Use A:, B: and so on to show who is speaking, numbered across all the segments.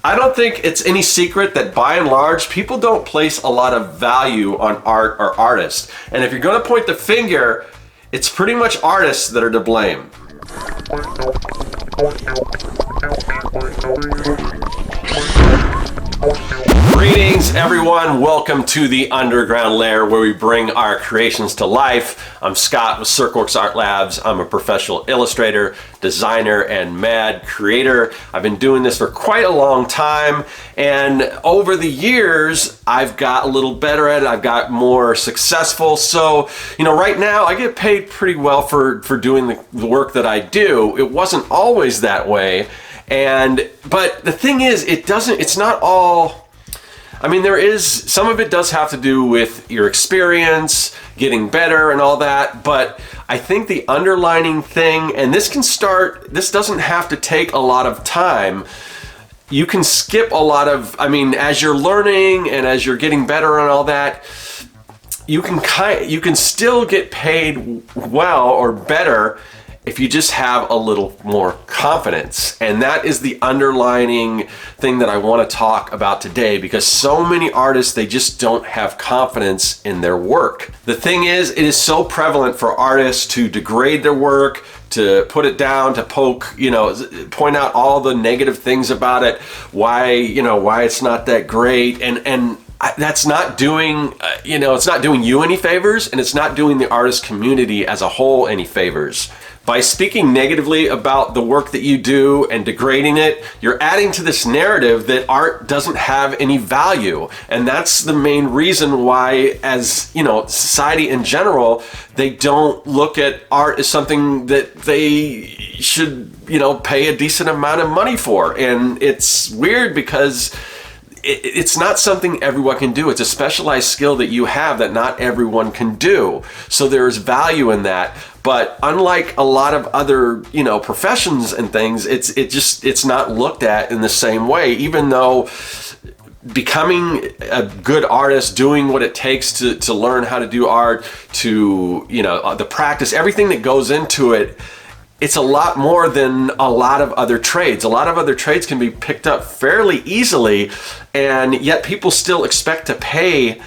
A: I don't think it's any secret that by and large, people don't place a lot of value on art or artists. And if you're going to point the finger, it's pretty much artists that are to blame. Greetings everyone, welcome to the underground lair where we bring our creations to life. I'm Scott with Serkworks Art Labs. I'm a professional illustrator, designer, and mad creator. I've been doing this for quite a long time, and over the years I've got a little better at it. I've got more successful. So, right now I get paid pretty well for doing the work that I do. It wasn't always that way. But the thing is, it's not all, some of it does have to do with your experience, getting better and all that, but I think the underlining thing, and this doesn't have to take a lot of time. You can skip a lot of, as you're learning and as you're getting better and all that, you can still get paid well or better if you just have a little more confidence. And that is the underlining thing that I want to talk about today, because so many artists, they just don't have confidence in their work. The thing is, it is so prevalent for artists to degrade their work, to put it down, to poke, point out all the negative things about it, why it's not that great. And that's not doing, it's not doing you any favors, and it's not doing the artist community as a whole any favors. By speaking negatively about the work that you do and degrading it, you're adding to this narrative that art doesn't have any value. And that's the main reason why, as society in general, they don't look at art as something that they should, pay a decent amount of money for. And it's weird because it's not something everyone can do. It's a specialized skill that you have that not everyone can do. So there's value in that. But unlike a lot of other, professions and things, it's not looked at in the same way, even though becoming a good artist, doing what it takes to learn how to do art, to, the practice, everything that goes into it, it's a lot more than a lot of other trades. A lot of other trades can be picked up fairly easily, and yet people still expect to pay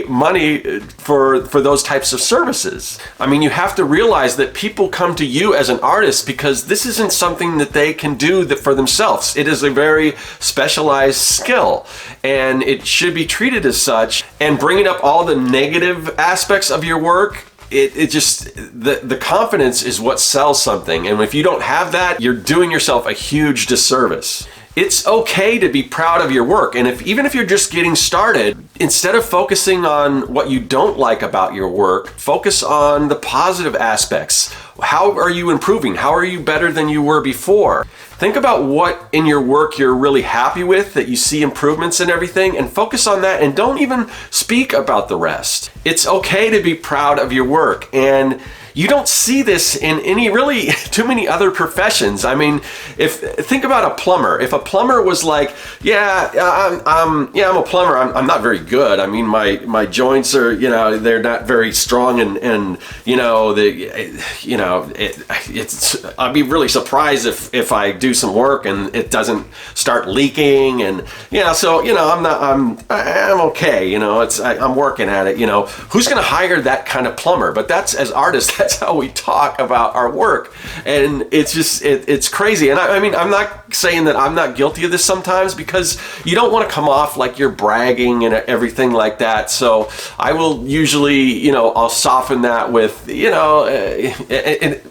A: money for those types of services. You have to realize that people come to you as an artist because this isn't something that they can do for themselves. It is a very specialized skill, and it should be treated as such. And bringing up all the negative aspects of your work, the confidence is what sells something. And if you don't have that, you're doing yourself a huge disservice. It's okay to be proud of your work. And even if you're just getting started, instead of focusing on what you don't like about your work, focus on the positive aspects. How are you improving? How are you better than you were before? Think about what in your work you're really happy with, that you see improvements and everything, and focus on that, and don't even speak about the rest. It's okay to be proud of your work, and you don't see this in really too many other professions. Think about a plumber. If a plumber was like, I'm a plumber. I'm not very good. My joints are, they're not very strong, and I'd be really surprised if I do some work and it doesn't start leaking, and I'm okay. I'm working at it. Who's going to hire that kind of plumber? But as artists, that's how we talk about our work, and it's crazy. And I'm not saying that I'm not guilty of this sometimes, because you don't want to come off like you're bragging and everything like that. So I will usually, I'll soften that with,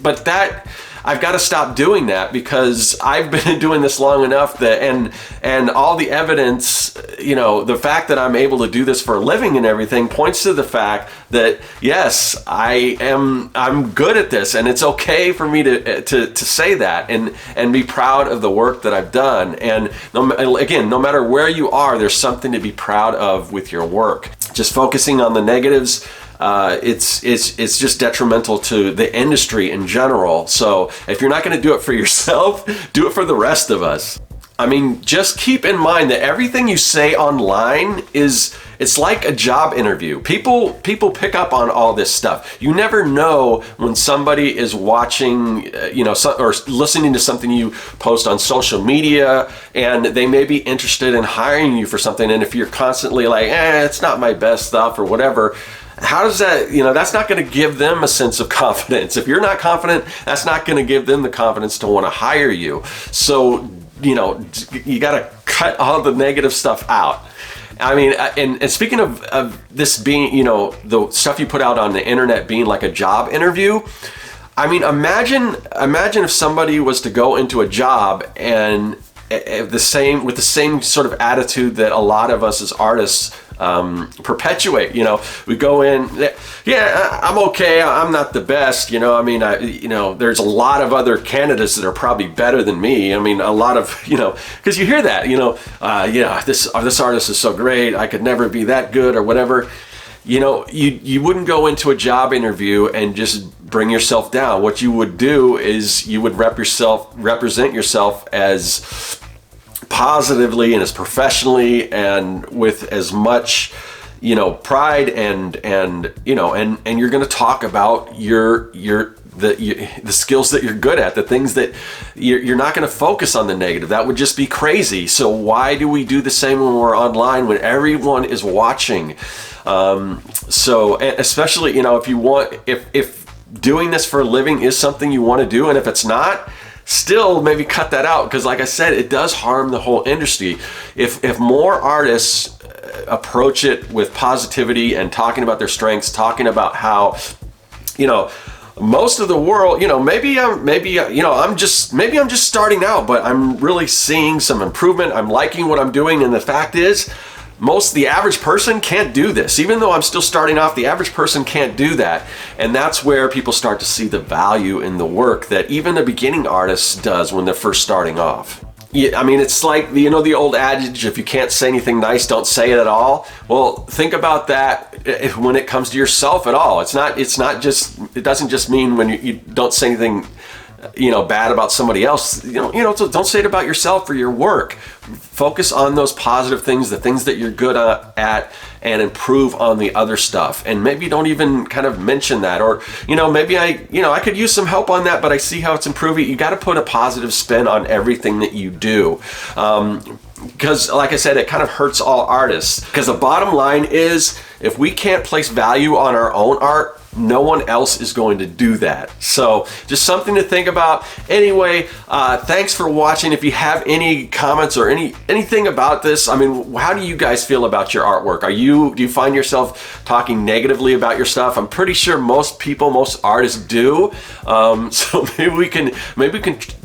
A: but that I've got to stop doing that, because I've been doing this long enough that, and all the evidence, the fact that I'm able to do this for a living and everything points to the fact that, yes, I'm good at this, and it's okay for me to say that and be proud of the work that I've done. And no matter where you are, there's something to be proud of with your work. Just focusing on the negatives, it's just detrimental to the industry in general. So if you're not going to do it for yourself, do it for the rest of us. I mean, just keep in mind that everything you say online it's like a job interview. People pick up on all this stuff. You never know when somebody is watching, or listening to something you post on social media, and they may be interested in hiring you for something. And if you're constantly like, it's not my best stuff or whatever, how does that, that's not going to give them a sense of confidence. If you're not confident, that's not going to give them the confidence to want to hire you. So, you got to cut all the negative stuff out. I mean, and speaking of this being, the stuff you put out on the internet being like a job interview, I mean, imagine if somebody was to go into a job and with the same sort of attitude that a lot of us as artists perpetuate. We go in, I'm okay, I'm not the best, there's a lot of other candidates that are probably better than me. I mean, a lot of, because you hear that, this artist is so great, I could never be that good or whatever. You wouldn't go into a job interview and just bring yourself down. What you would do is you would represent yourself as positively and as professionally and with as much pride and you're going to talk about the skills that you're good at, the things that you're not going to focus on the negative. That would just be crazy. So why do we do the same when we're online when everyone is watching? So especially if doing this for a living is something you want to do, and if it's not, still maybe cut that out, because like I said, it does harm the whole industry. If more artists approach it with positivity and talking about their strengths, talking about how, most of the world, maybe I'm just starting out, but I'm really seeing some improvement. I'm liking what I'm doing, and the fact is, the average person can't do this. Even though I'm still starting off, the average person can't do that. And that's where people start to see the value in the work that even a beginning artist does when they're first starting off. Yeah, I mean, it's like, the old adage, if you can't say anything nice, don't say it at all. Well, think about that when it comes to yourself at all. It doesn't just mean when you don't say anything bad about somebody else. So don't say it about yourself or your work. Focus on those positive things, the things that you're good at, and improve on the other stuff. And maybe don't even kind of mention that, or maybe I could use some help on that, but I see how it's improving. You got to put a positive spin on everything that you do. Because like I said, it kind of hurts all artists. Because the bottom line is, if we can't place value on our own art, no one else is going to do that. So just something to think about. Anyway, thanks for watching. If you have any comments or anything about this, I mean, how do you guys feel about your artwork? Do you find yourself talking negatively about your stuff? I'm pretty sure most artists do. So maybe we can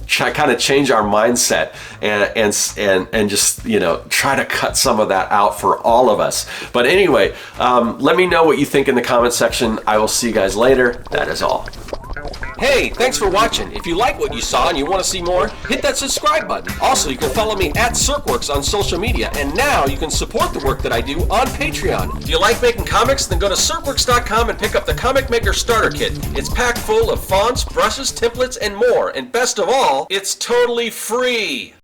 A: kind of change our mindset and just try to cut some of that out for all of us. But anyway, let me know what you think in the comment section. I will see you guys later. That is all. Hey, thanks for watching. If you like what you saw and you want to see more, hit that subscribe button. Also, you can follow me at Serkworks on social media, and now you can support the work that I do on Patreon. If you like making comics, then go to Serkworks.com and pick up the Comic Maker Starter Kit. It's packed full of fonts, brushes, templates, and more. And best of all, it's totally free.